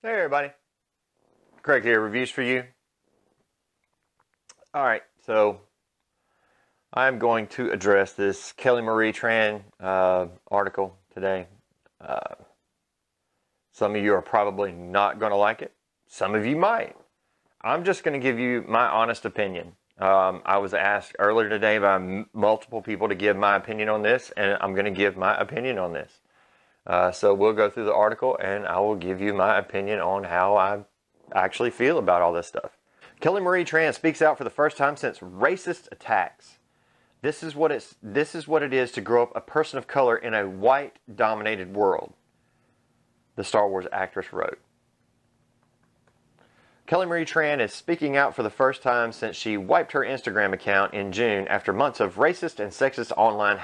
Hey everybody, Craig here, reviews for you. Alright, so I'm going to address this Marie Tran article today. Some of you are probably not going to like it. Some of you might. I'm just going to give you my honest opinion. I was asked earlier today by multiple people to give my opinion on this, and I'm going to give my opinion on this. So we'll go through the article and I will give you my opinion on how I actually feel about all this stuff. Marie Tran speaks out for the first time since racist attacks. This is what it is to grow up a person of color in a white-dominated world, the Star Wars actress wrote. Marie Tran is speaking out for the first time since she wiped her Instagram account in June after months of racist and sexist online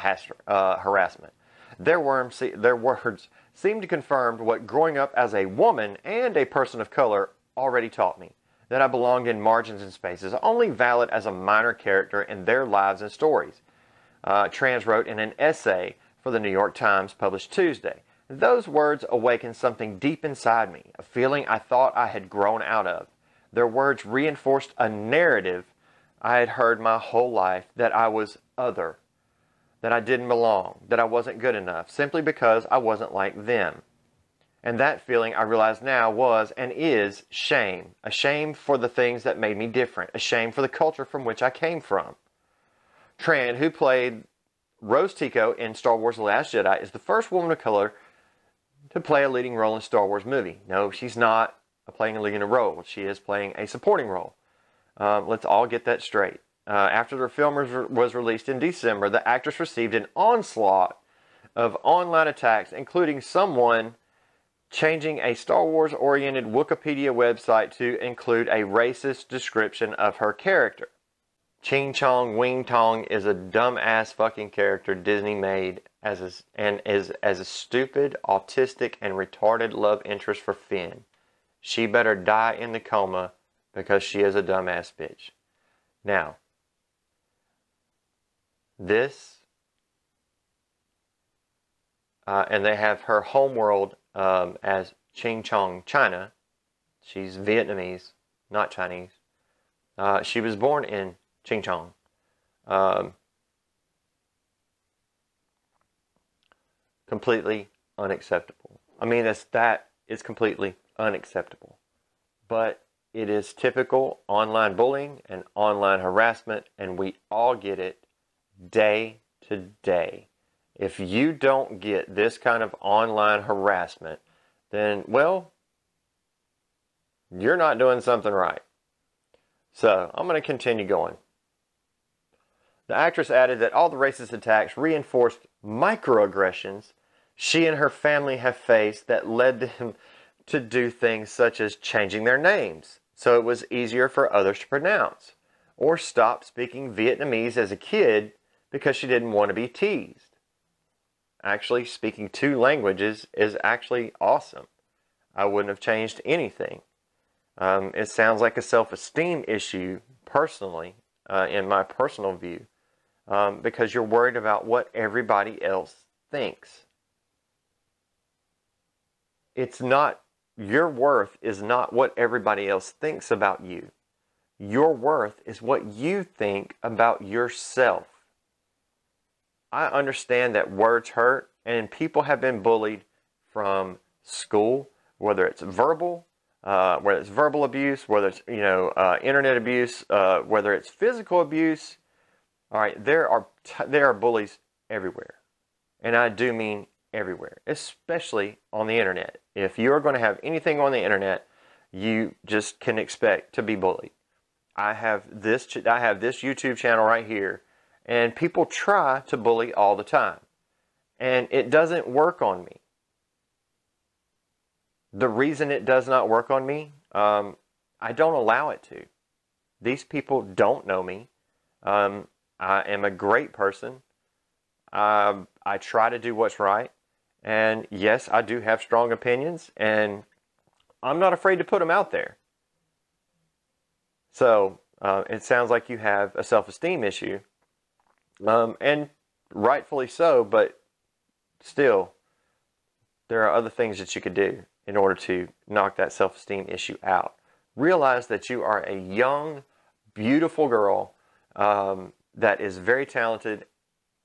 harassment. Their words seem to confirm what growing up as a woman and a person of color already taught me, that I belonged in margins and spaces, only valid as a minor character in their lives and stories. Tran wrote in an essay for the New York Times published Tuesday. Those words awakened something deep inside me, a feeling I thought I had grown out of. Their words reinforced a narrative I had heard my whole life, that I was other, that I didn't belong, that I wasn't good enough, simply because I wasn't like them. And that feeling, I realize now, was and is shame. A shame for the things that made me different. A shame for the culture from which I came from. Tran, who played Rose Tico in Star Wars The Last Jedi, is the first woman of color to play a leading role in a Star Wars movie. No, she's not playing a leading role. She is playing a supporting role. Let's all get that straight. After the film was released in December, the actress received an onslaught of online attacks, including someone changing a Star Wars-oriented Wikipedia website to include a racist description of her character. Ching Chong Wing Tong is a dumbass fucking character Disney made as a stupid, autistic, and retarded love interest for Finn. She better die in the coma because she is a dumbass bitch. Now, this, and they have her homeworld as Ching Chong China. She's Vietnamese, not Chinese. She was born in Ching Chong. Completely unacceptable. I mean, that is completely unacceptable. But it is typical online bullying and online harassment, and we all get it day to day. If you don't get this kind of online harassment, then, well, you're not doing something right. So, I'm going to continue going. The actress added that all the racist attacks reinforced microaggressions she and her family have faced that led them to do things such as changing their names so it was easier for others to pronounce, or stop speaking Vietnamese as a kid because she didn't want to be teased. Actually, speaking 2 languages is actually awesome. I wouldn't have changed anything. It sounds like a self-esteem issue, personally, in my personal view, because you're worried about what everybody else thinks. It's not, your worth is not what everybody else thinks about you. Your worth is what you think about yourself. I understand that words hurt, and people have been bullied from school, whether it's verbal abuse, whether it's internet abuse, whether it's physical abuse. All right, there are bullies everywhere, and I do mean everywhere, especially on the internet. If you are going to have anything on the internet, you just can expect to be bullied. I have this YouTube channel right here. And people try to bully all the time. And it doesn't work on me. The reason it does not work on me, I don't allow it to. These people don't know me. I am a great person. I try to do what's right. And yes, I do have strong opinions. And I'm not afraid to put them out there. So, it sounds like you have a self-esteem issue. And rightfully so, but still, there are other things that you could do. in order to knock that self-esteem issue out. Realize that you are a young, beautiful girl that is very talented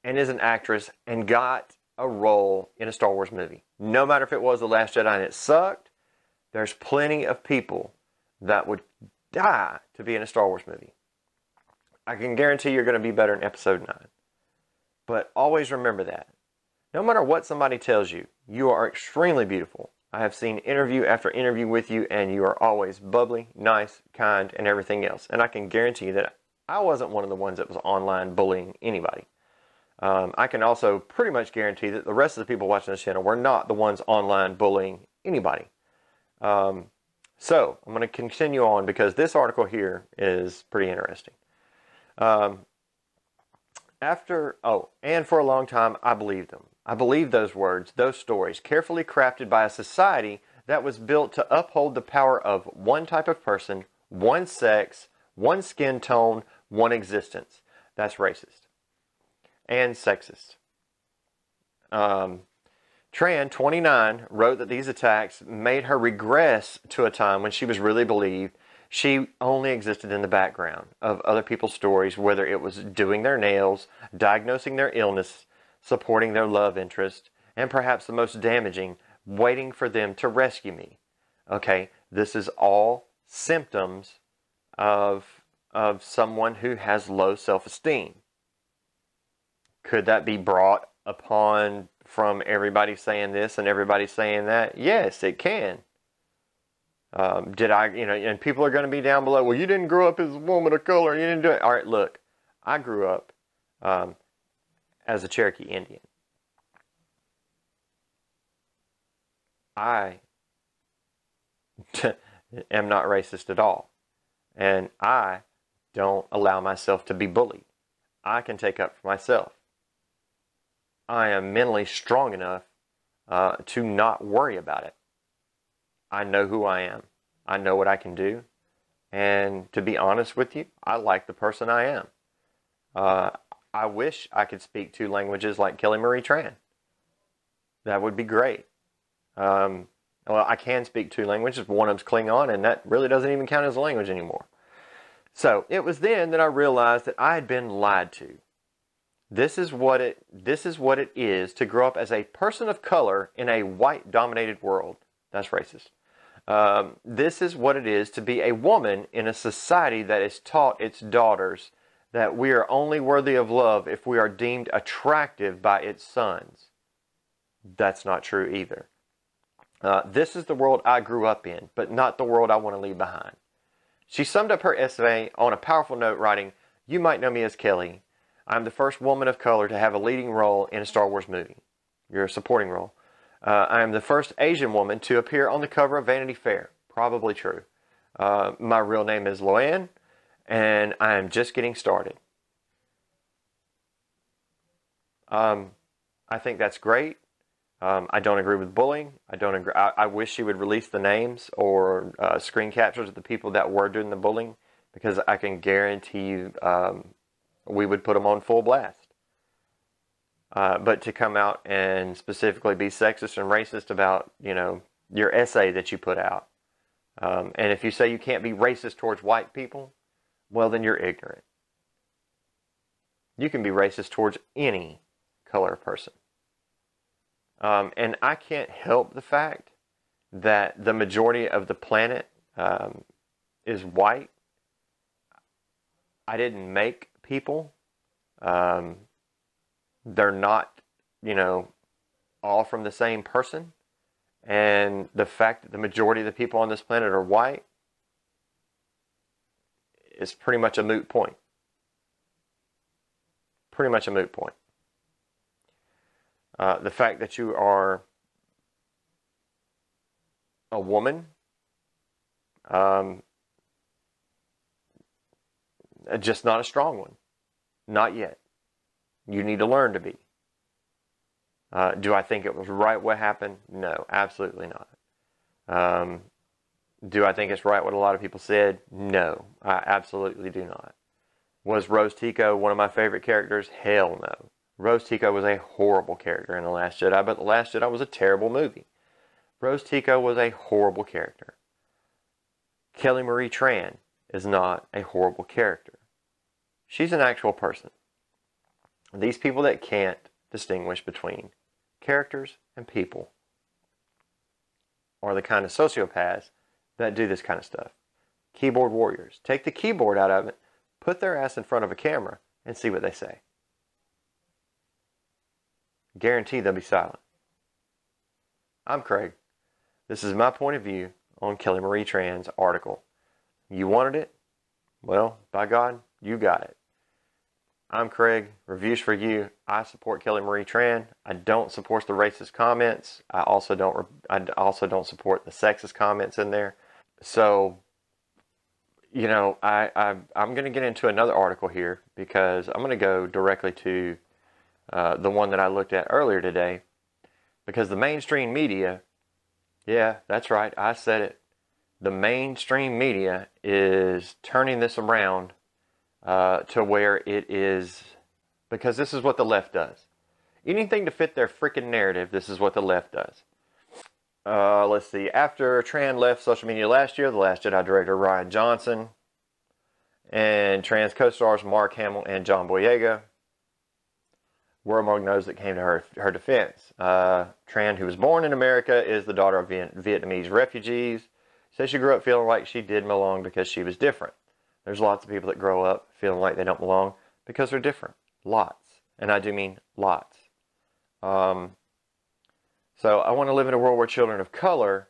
and is an actress and got a role in a Star Wars movie. No matter if it was The Last Jedi and it sucked, there's plenty of people that would die to be in a Star Wars movie. I can guarantee you're going to be better in Episode 9. But always remember that. No matter what somebody tells you, you are extremely beautiful. I have seen interview after interview with you, and you are always bubbly, nice, kind, and everything else. And I can guarantee you that I wasn't one of the ones that was online bullying anybody. I can also pretty much guarantee that the rest of the people watching this channel were not the ones online bullying anybody. So I'm going to continue on because this article here is pretty interesting. And for a long time, I believed them. I believed those words, those stories, carefully crafted by a society that was built to uphold the power of one type of person, one sex, one skin tone, one existence. That's racist and sexist. Tran, 29, wrote that these attacks made her regress to a time when she was really believed she only existed in the background of other people's stories, whether it was doing their nails, diagnosing their illness, supporting their love interest, and perhaps the most damaging, waiting for them to rescue me. Okay, this is all symptoms of someone who has low self-esteem. Could that be brought upon from everybody saying this and everybody saying that? Yes, it can. And people are going to be down below, well, you didn't grow up as a woman of color, you didn't do it. All right, look, I grew up as a Cherokee Indian. I am not racist at all. And I don't allow myself to be bullied. I can take up for myself. I am mentally strong enough to not worry about it. I know who I am. I know what I can do. And to be honest with you, I like the person I am. I wish I could speak 2 languages like Kelly Marie Tran. That would be great. Well, I can speak 2 languages. One of them's Klingon, and that really doesn't even count as a language anymore. So it was then that I realized that I had been lied to. This is what it is to grow up as a person of color in a white-dominated world. That's racist. This is what it is to be a woman in a society that has taught its daughters that we are only worthy of love if we are deemed attractive by its sons. That's not true either. This is the world I grew up in, but not the world I want to leave behind. She summed up her essay on a powerful note, writing, "You might know me as Kelly. I'm the first woman of color to have a leading role in a Star Wars movie." You're a supporting role. I am the first Asian woman to appear on the cover of Vanity Fair. Probably true. My real name is Loanne, and I am just getting started. I think that's great. I don't agree with bullying. I wish she would release the names or screen captures of the people that were doing the bullying, because I can guarantee you we would put them on full blast. But to come out and specifically be sexist and racist about, your essay that you put out. And if you say you can't be racist towards white people, well, then you're ignorant. You can be racist towards any color person. And I can't help the fact that the majority of the planet is white. I didn't make people. They're not, all from the same person. And the fact that the majority of the people on this planet are white is pretty much a moot point. Pretty much a moot point. The fact that you are a woman, just not a strong one. Not yet. You need to learn to be. Do I think it was right what happened? No, absolutely not. Do I think it's right what a lot of people said? No, I absolutely do not. Was Rose Tico one of my favorite characters? Hell no. Rose Tico was a horrible character in The Last Jedi, but The Last Jedi was a terrible movie. Rose Tico was a horrible character. Kelly Marie Tran is not a horrible character. She's an actual person. These people that can't distinguish between characters and people are the kind of sociopaths that do this kind of stuff. Keyboard warriors. Take the keyboard out of it, put their ass in front of a camera, and see what they say. Guarantee they'll be silent. I'm Craig. This is my point of view on Kelly Marie Tran's article. You wanted it? Well, by God, you got it. I'm Craig. Reviews for you. I support Kelly Marie Tran. I don't support the racist comments. I also don't support the sexist comments in there. So, you know, I'm going to get into another article here because I'm going to go directly to the one that I looked at earlier today, because the mainstream media, yeah, that's right, I said it. The mainstream media is turning this around to where it is, because this is what the left does. Anything to fit their freaking narrative, this is what the left does. Let's see. After Tran left social media last year, The Last Jedi director Rian Johnson and Tran's co-stars Mark Hamill and John Boyega were among those that came to her defense. Tran, who was born in America, is the daughter of Vietnamese refugees. Says she grew up feeling like she didn't belong because she was different. There's lots of people that grow up feeling like they don't belong because they're different. Lots. And I do mean lots. So I want to live in a world where children of color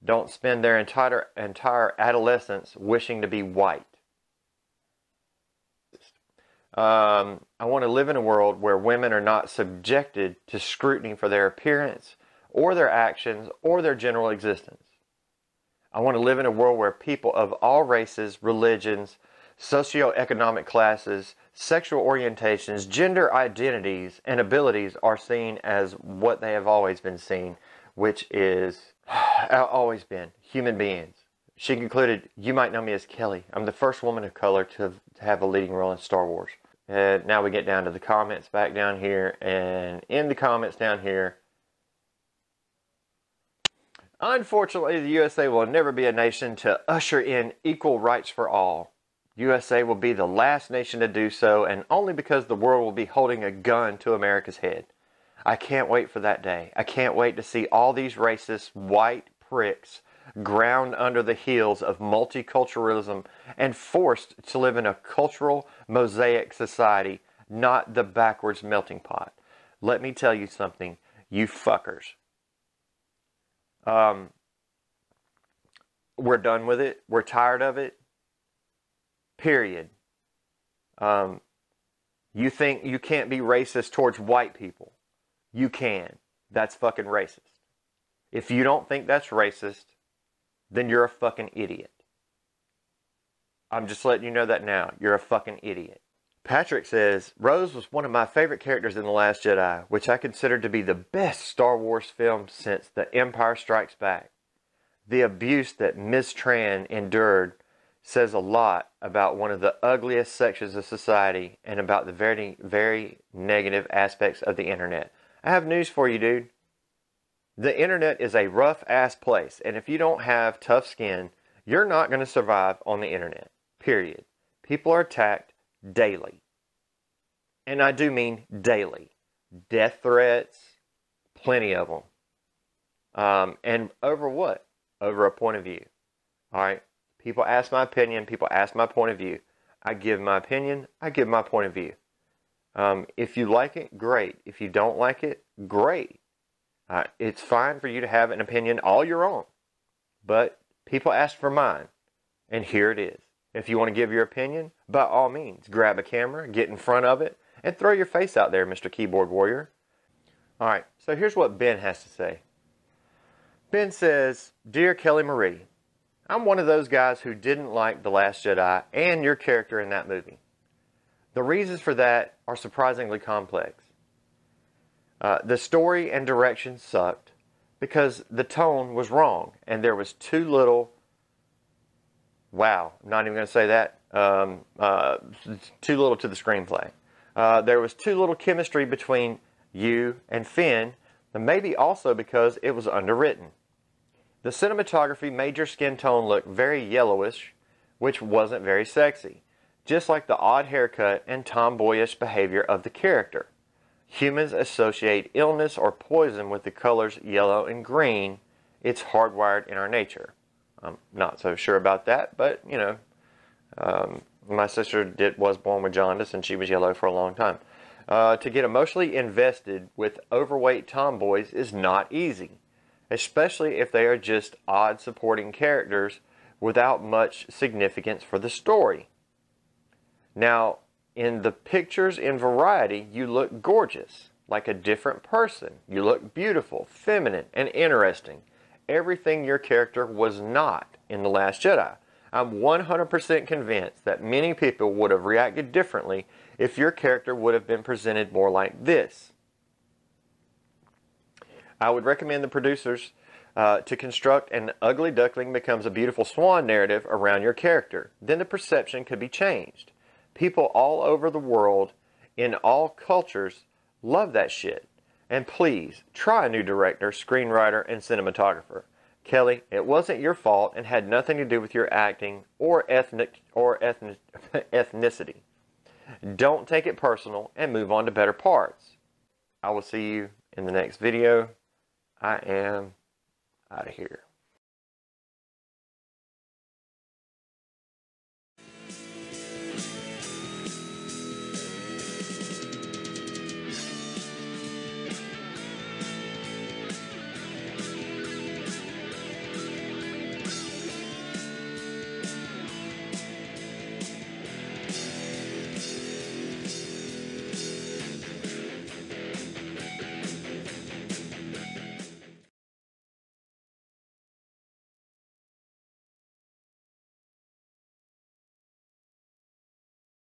don't spend their entire adolescence wishing to be white. I want to live in a world where women are not subjected to scrutiny for their appearance or their actions or their general existence. I want to live in a world where people of all races, religions, socioeconomic classes, sexual orientations, gender identities, and abilities are seen as what they have always been seen, which is, always been, human beings. She concluded, "You might know me as Kelly. I'm the first woman of color to have a leading role in Star Wars." And now we get down to the comments back down here, and in the comments down here, unfortunately, the USA will never be a nation to usher in equal rights for all. USA will be the last nation to do so, and only because the world will be holding a gun to America's head. I can't wait for that day. I can't wait to see all these racist white pricks ground under the heels of multiculturalism and forced to live in a cultural mosaic society, not the backwards melting pot. Let me tell you something, you fuckers. We're done with it. We're tired of it. Period. You think you can't be racist towards white people? You can. That's fucking racist. If you don't think that's racist, then you're a fucking idiot. I'm just letting you know that now. You're a fucking idiot. Patrick says, Rose was one of my favorite characters in The Last Jedi, which I consider to be the best Star Wars film since The Empire Strikes Back. The abuse that Ms. Tran endured says a lot about one of the ugliest sections of society and about the very, very negative aspects of the internet. I have news for you, dude. The internet is a rough-ass place, and if you don't have tough skin, you're not going to survive on the internet. Period. People are attacked daily. And I do mean daily. Death threats, plenty of them. And over what? Over a point of view. Alright? People ask my opinion, people ask my point of view. I give my opinion, I give my point of view. If you like it, great. If you don't like it, great. It's fine for you to have an opinion all your own. But people ask for mine. And here it is. If you want to give your opinion, by all means, grab a camera, get in front of it, and throw your face out there, Mr. Keyboard Warrior. Alright, so here's what Ben has to say. Ben says, Dear Kelly Marie, I'm one of those guys who didn't like The Last Jedi and your character in that movie. The reasons for that are surprisingly complex. The story and direction sucked because the tone was wrong and there was too little, wow, I'm not even going to say that, too little to the screenplay. There was too little chemistry between you and Finn, and maybe also because it was underwritten. The cinematography made your skin tone look very yellowish, which wasn't very sexy, just like the odd haircut and tomboyish behavior of the character. Humans associate illness or poison with the colors yellow and green. It's hardwired in our nature. I'm not so sure about that, but, you know, my sister was born with jaundice and she was yellow for a long time. To get emotionally invested with overweight tomboys is not easy, especially if they are just odd supporting characters without much significance for the story. Now, in the pictures in Variety, you look gorgeous, like a different person. You look beautiful, feminine, and interesting. Everything your character was not in The Last Jedi. I'm 100% convinced that many people would have reacted differently if your character would have been presented more like this. I would recommend the producers to construct an ugly duckling becomes a beautiful swan narrative around your character. Then the perception could be changed. People all over the world, in all cultures, love that shit. And please, try a new director, screenwriter, and cinematographer. Kelly, it wasn't your fault and had nothing to do with your acting or ethnicity. Don't take it personal and move on to better parts. I will see you in the next video. I am out of here.